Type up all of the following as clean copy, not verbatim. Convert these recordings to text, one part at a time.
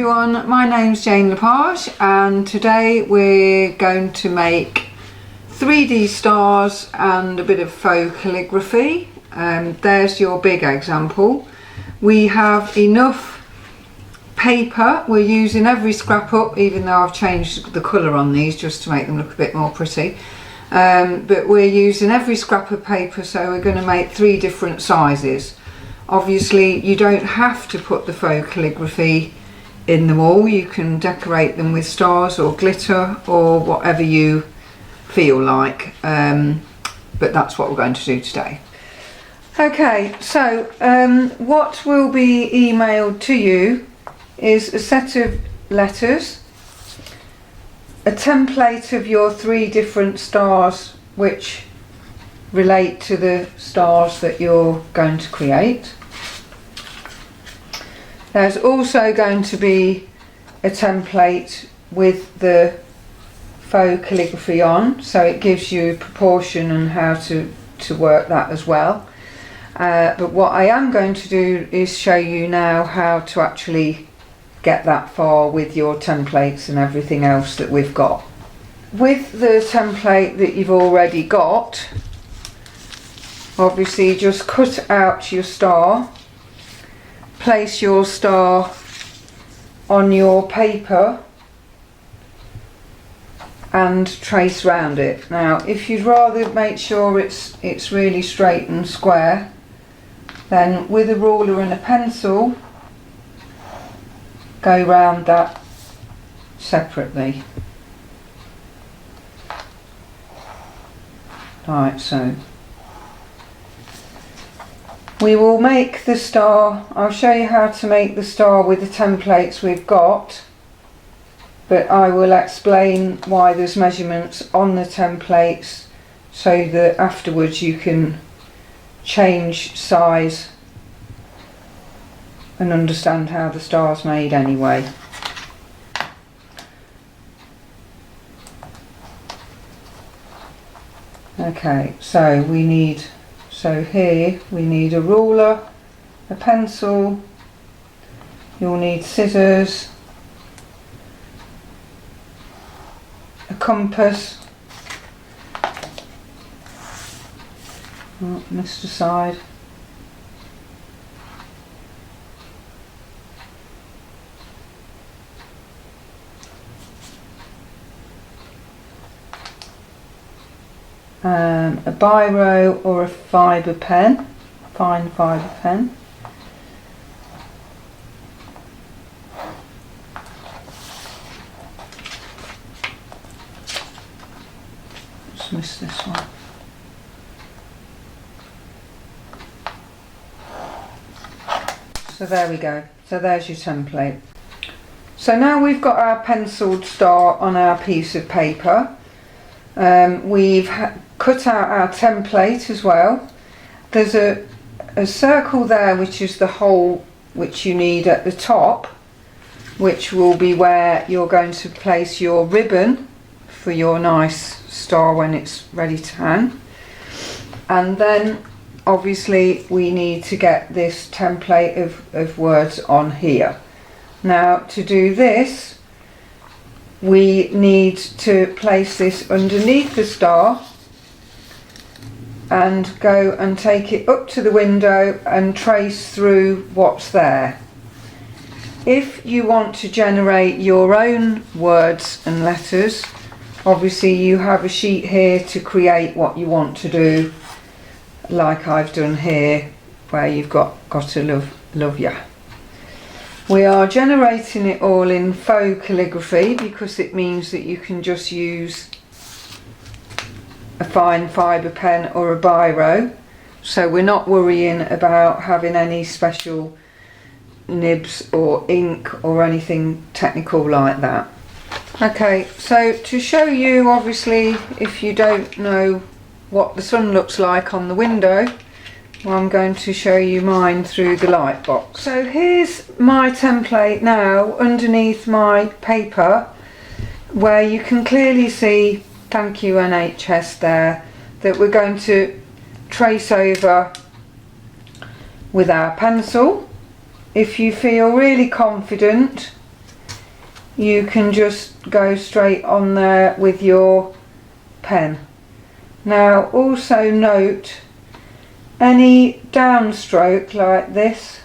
everyone, my name's Jane Lepage and today we're going to make 3D stars and a bit of faux calligraphy. There's your big example. We have enough paper. We're using every scrap up, even though I've changed the colour on these just to make them look a bit more pretty. But we're using every scrap of paper, so we're going to make 3 different sizes. Obviously you don't have to put the faux calligraphy in them all. You can decorate them with stars or glitter or whatever you feel like, but that's what we're going to do today. Okay, so what will be emailed to you is a set of letters, a template of your 3 different stars which relate to the stars that you're going to create. There's also going to be a template with the faux calligraphy on, so it gives you proportion and how to work that as well. But what I am going to do is show you now how to actually get that far with your templates and everything else that we've got. With the template that you've already got, obviously just cut out your star, place your star on your paper and trace round it. Now if you'd rather make sure it's really straight and square, then with a ruler and a pencil go round that separately. Right, so we will make the star. I'll show you how to make the star with the templates we've got, but I will explain why there's measurements on the templates so that afterwards you can change size and understand how the star's made anyway. Okay, so here we need a ruler, a pencil, you'll need scissors, a compass, oh, missed a side, a Biro or a fibre pen, fine fibre pen, just missed this one, so there we go, so there's your template. So now we've got our penciled star on our piece of paper. We've cut out our template as well. There's a circle there which is the hole which you need at the top, which will be where you're going to place your ribbon for your nice star when it's ready to hang. And then obviously we need to get this template of words on here. Now to do this we need to place this underneath the star and go and take it up to the window and trace through what's there. If you want to generate your own words and letters, obviously you have a sheet here to create what you want to do, like I've done here where you've got to love ya. We are generating it all in faux calligraphy because it means that you can just use a fine fibre pen or a biro, so we're not worrying about having any special nibs or ink or anything technical like that. Okay, so to show you, obviously if you don't know what the sun looks like on the window, well, I'm going to show you mine through the light box. So here's my template now underneath my paper, where you can clearly see, thank you NHS there, that we're going to trace over with our pencil. If you feel really confident you can just go straight on there with your pen. Now also note any downstroke like this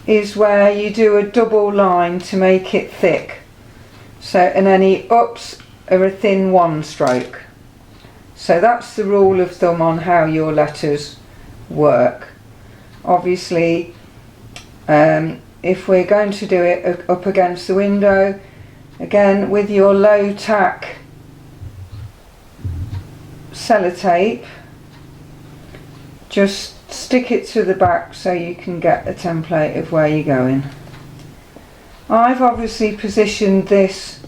is where you do a double line to make it thick. So, and any ups are a thin one stroke. So that's the rule of thumb on how your letters work. Obviously, if we're going to do it up against the window, again with your low tack sellotape, just stick it to the back so you can get a template of where you're going. I've obviously positioned this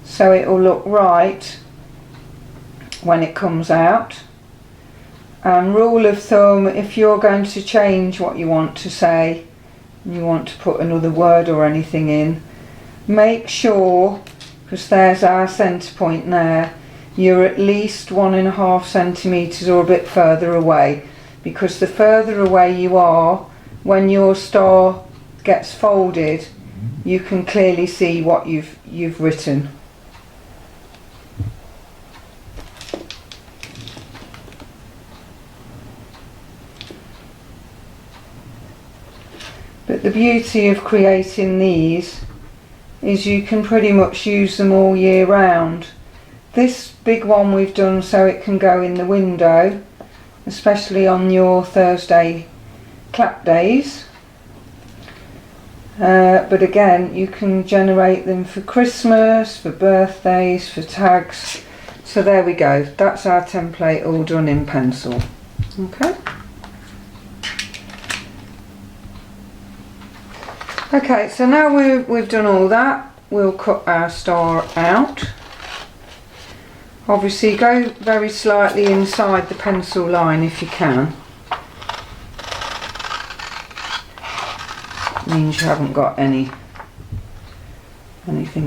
so it will look right when it comes out. And rule of thumb, if you're going to change what you want to say, and you want to put another word or anything in, make sure, because there's our centre point there, you're at least 1.5 centimetres or a bit further away, because the further away you are, when your star gets folded, you can clearly see what you've written. But the beauty of creating these is you can pretty much use them all year round. This big one we've done so it can go in the window, especially on your Thursday clap days. But again, you can generate them for Christmas, for birthdays, for tags. So there we go, that's our template all done in pencil. Okay. Okay, so now we've done all that, we'll cut our star out. Obviously go very slightly inside the pencil line if you can. It means you haven't got anything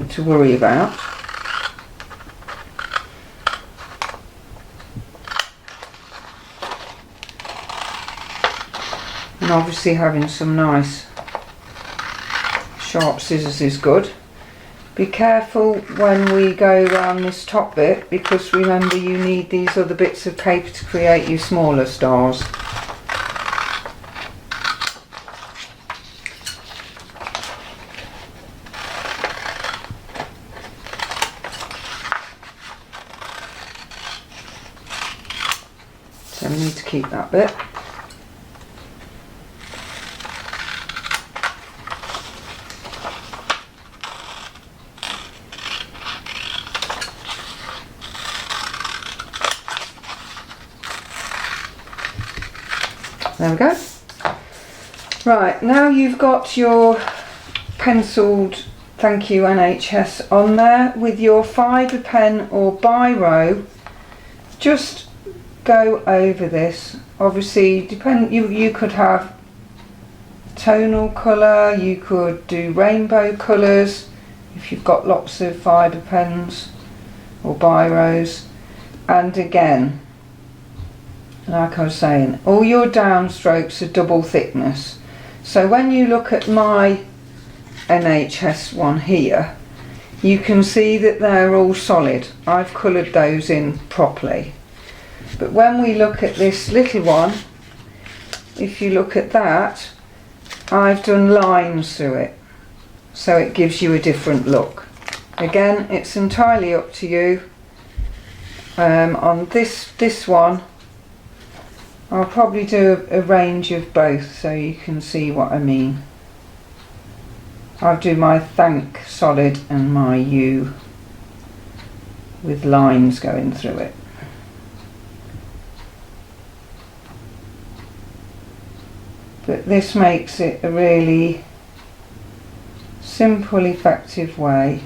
to worry about. And obviously having some nice sharp scissors is good. Be careful when we go around this top bit, because remember you need these other bits of paper to create your smaller stars. So we need to keep that bit. There we go. Right, now you've got your penciled thank you NHS on there with your fibre pen or Biro. Just go over this. Obviously, you could have tonal colour, you could do rainbow colours if you've got lots of fibre pens or Biros. And again, like I was saying, all your downstrokes are double thickness. So when you look at my NHS one here, you can see that they're all solid. I've coloured those in properly. But when we look at this little one, if you look at that, I've done lines through it. So it gives you a different look. Again, it's entirely up to you. On this one, I'll probably do a range of both so you can see what I mean. I'll do my thank solid and my you with lines going through it. But this makes it a really simple, effective way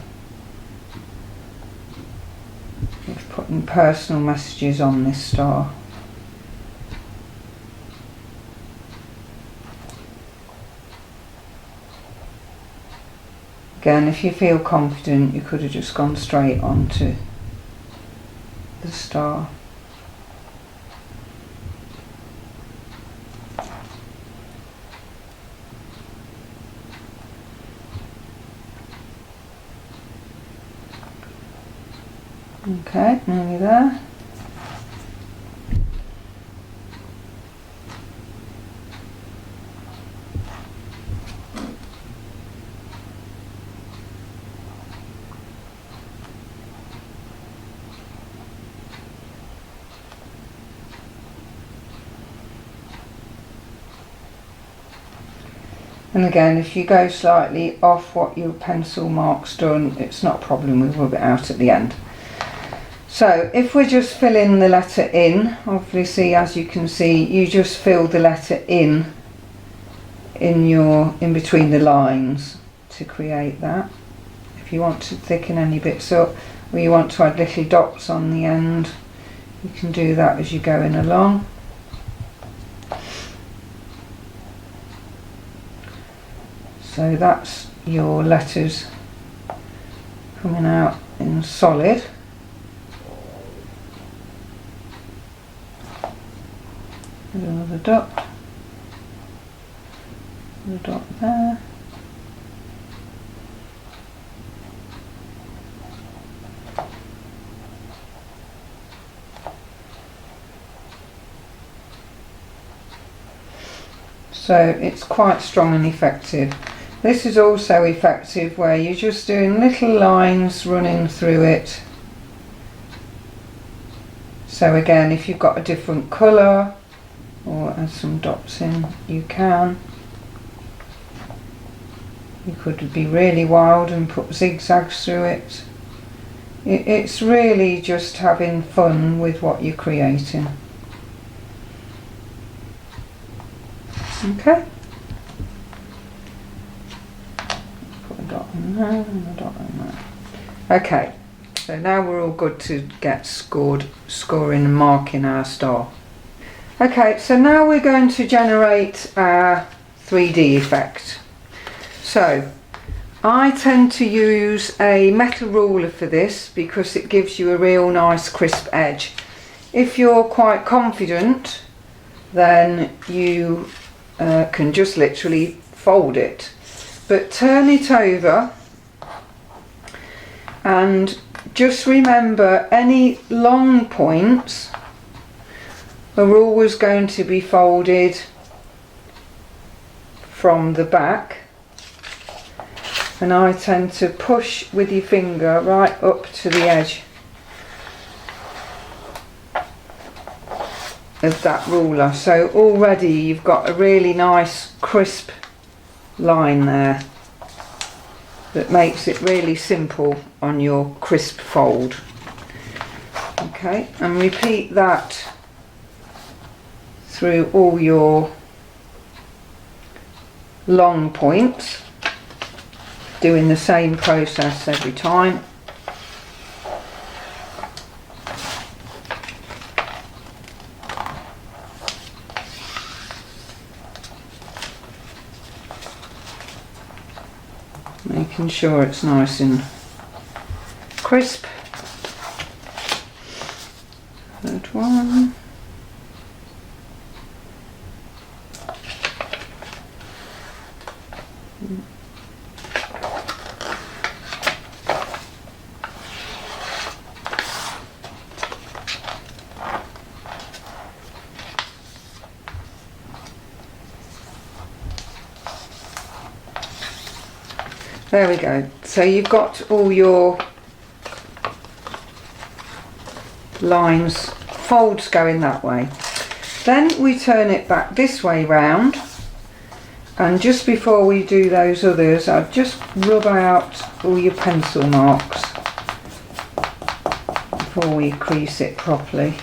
of putting personal messages on this star. Again, if you feel confident, you could have just gone straight onto the star. Okay, nearly there. And again, if you go slightly off what your pencil mark's done, it's not a problem, we'll rub it out at the end. So if we're just filling the letter in, obviously as you can see, you just fill the letter in between the lines to create that. If you want to thicken any bits up, or you want to add little dots on the end, you can do that as you're going along. So that's your letters coming out in solid. Another dot. Another dot there. So it's quite strong and effective. This is also effective where you're just doing little lines running through it. So again, if you've got a different colour or add some dots in, you can. You could be really wild and put zigzags through it. It's really just having fun with what you're creating. Okay. And a dot on that. Okay, so now we're all good to get scoring and marking our star. Okay, so now we're going to generate our 3D effect. So I tend to use a metal ruler for this because it gives you a real nice crisp edge. If you're quite confident, then you can just literally fold it. But turn it over and just remember any long points are always going to be folded from the back, and I tend to push with your finger right up to the edge of that ruler. So already you've got a really nice crisp line there that makes it really simple on your crisp fold. Okay, and repeat that through all your long points, doing the same process every time. Making sure it's nice and crisp. Third one. There we go. So you've got all your lines, folds going that way. Then we turn it back this way round, and just before we do those others, I'll just rub out all your pencil marks before we crease it properly.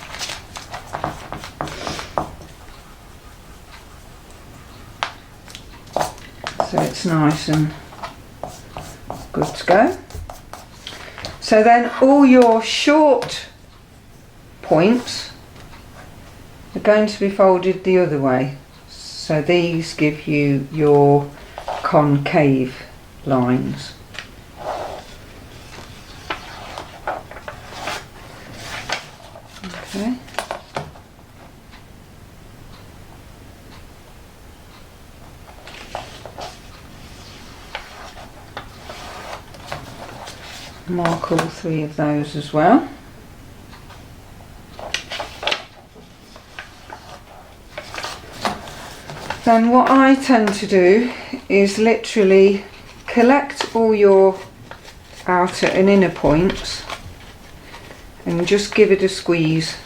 So it's nice and good to go. So then all your short points are going to be folded the other way. So these give you your concave lines. Okay. Mark all three of those as well. Then what I tend to do is literally collect all your outer and inner points and just give it a squeeze,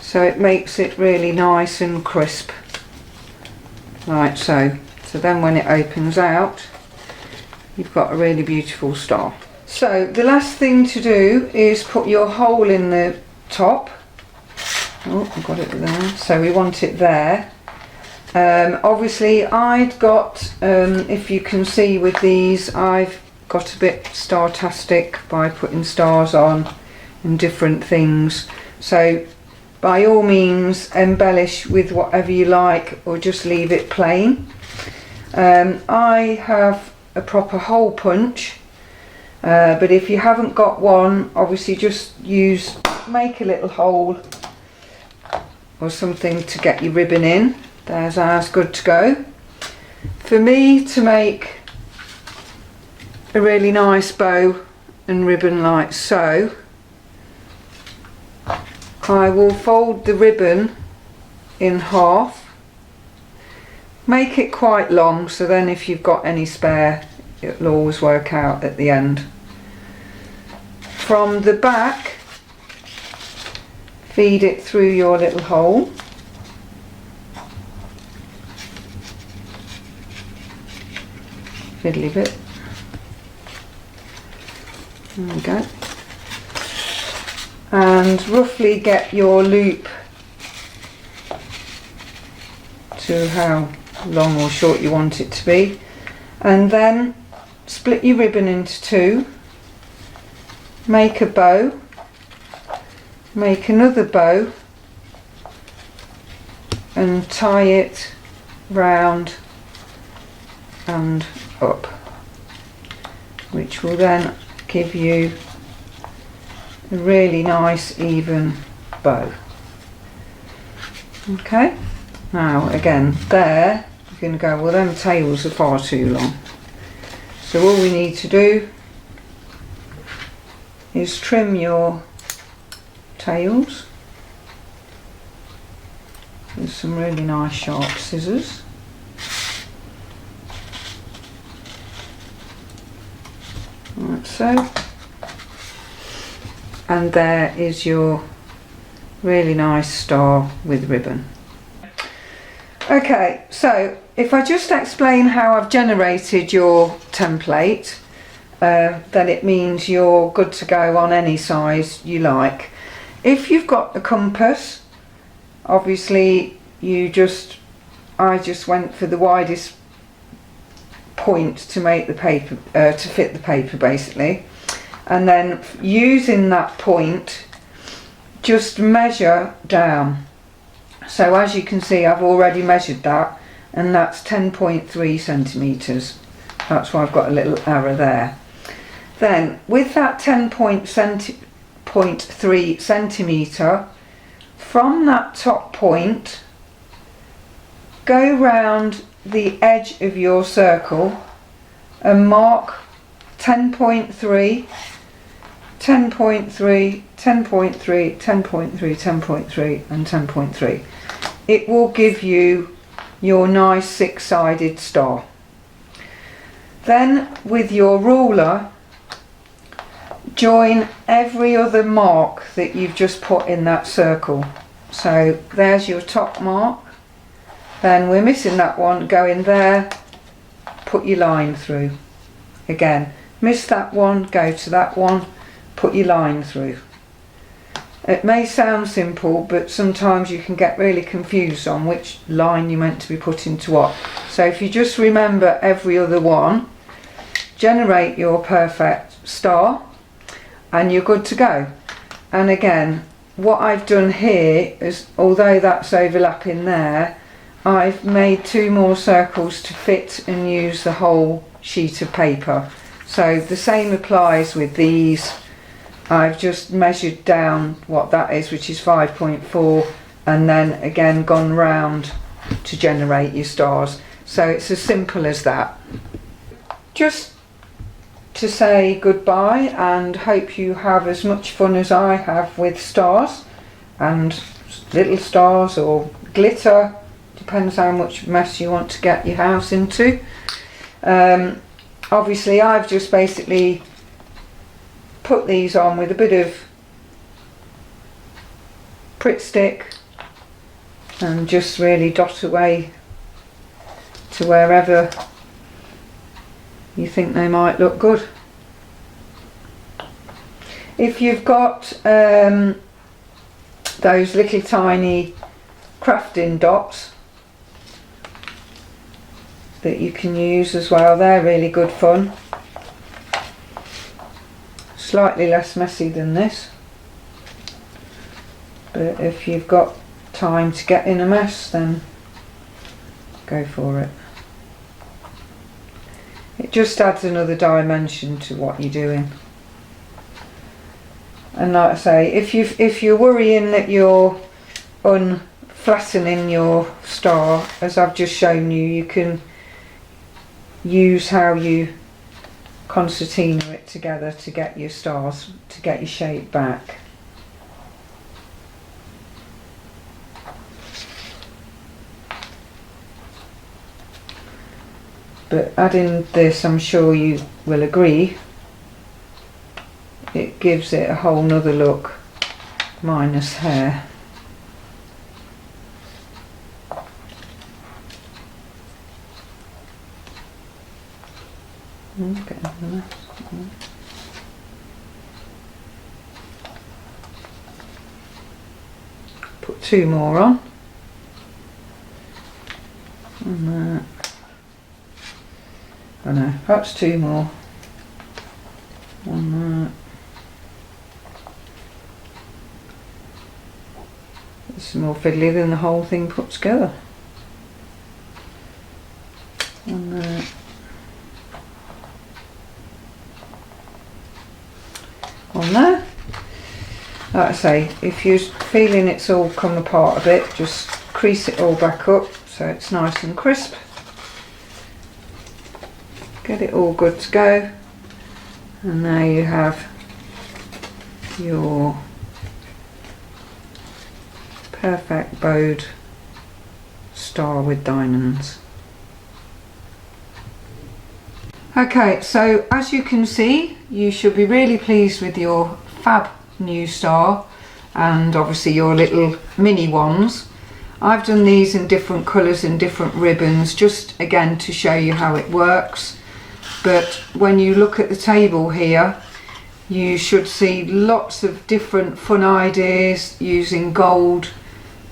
so it makes it really nice and crisp, like so. So then when it opens out, you've got a really beautiful star. So the last thing to do is put your hole in the top. Oh, I've got it there. So we want it there. Obviously I'd got, if you can see with these, I've got a bit star-tastic by putting stars on and different things. So by all means embellish with whatever you like, or just leave it plain. I have a proper hole punch, but if you haven't got one, obviously just make a little hole or something to get your ribbon in. There's ours good to go. For me to make a really nice bow and ribbon like so, I will fold the ribbon in half, make it quite long, so then if you've got any spare, it'll always work out at the end. From the back, feed it through your little hole. Fiddly bit. There we go. And roughly get your loop to how long or short you want it to be, and then split your ribbon into two, make a bow, make another bow and tie it round and up, which will then give you a really nice even bow. Okay, now again there you're going to go, well them tails are far too long, so all we need to do is trim your tails with some really nice sharp scissors. Like so, and there is your really nice star with ribbon. Okay, so if I just explain how I've generated your template, then it means you're good to go on any size you like. If you've got a compass, obviously I just went for the widest point to make the paper, to fit the paper basically, and then using that point just measure down. So as you can see, I've already measured that, and that's 10.3 centimetres. That's why I've got a little arrow there. Then with that 10.3 centimetre, from that top point, go round the edge of your circle and mark 10.3, 10.3, 10.3, 10.3, 10.3 and 10.3. It will give you your nice six-sided star. Then with your ruler, join every other mark that you've just put in that circle. So there's your top mark, then we're missing that one, go in there, put your line through. Again, miss that one, go to that one, put your line through. It may sound simple, but sometimes you can get really confused on which line you're meant to be putting to what. So if you just remember every other one, generate your perfect star, and you're good to go. And again, what I've done here is, although that's overlapping there, I've made two more circles to fit and use the whole sheet of paper. So the same applies with these. I've just measured down what that is, which is 5.4, and then again gone round to generate your stars. So it's as simple as that. Just to say goodbye, and hope you have as much fun as I have with stars and little stars or glitter Depends how much mess you want to get your house into. Obviously I've just basically put these on with a bit of Pritt stick and just really dot away to wherever you think they might look good. If you've got those little tiny crafting dots that you can use as well, they're really good fun. Slightly less messy than this, but if you've got time to get in a mess, then go for it. It just adds another dimension to what you're doing. And like I say, if you're worrying that you're unflattening your star, as I've just shown you, you can use how you concertina it together to get your stars, to get your shape back. But adding this, I'm sure you will agree, it gives it a whole nother look, minus hair. Okay. Put two more on. And that. Oh no, perhaps two more. One that. It's more fiddly than the whole thing put together. One that. On there. Like I say, if you're feeling it's all come apart a bit, just crease it all back up so it's nice and crisp. Get it all good to go, and there you have your perfect bowed star with diamonds. Okay, so as you can see, you should be really pleased with your fab new star, and obviously your little mini ones. I've done these in different colours and different ribbons, just again to show you how it works. But when you look at the table here, you should see lots of different fun ideas using gold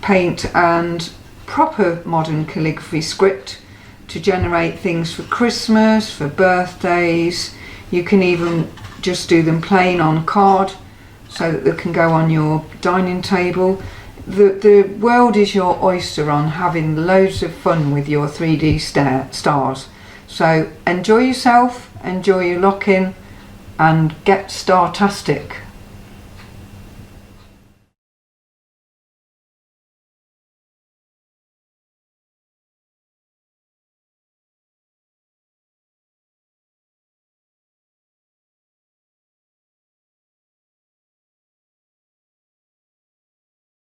paint and proper modern calligraphy script to generate things for Christmas, for birthdays. You can even just do them plain on card so that they can go on your dining table. The world is your oyster on having loads of fun with your 3D stars. So enjoy yourself, enjoy your lock-in, and get star-tastic.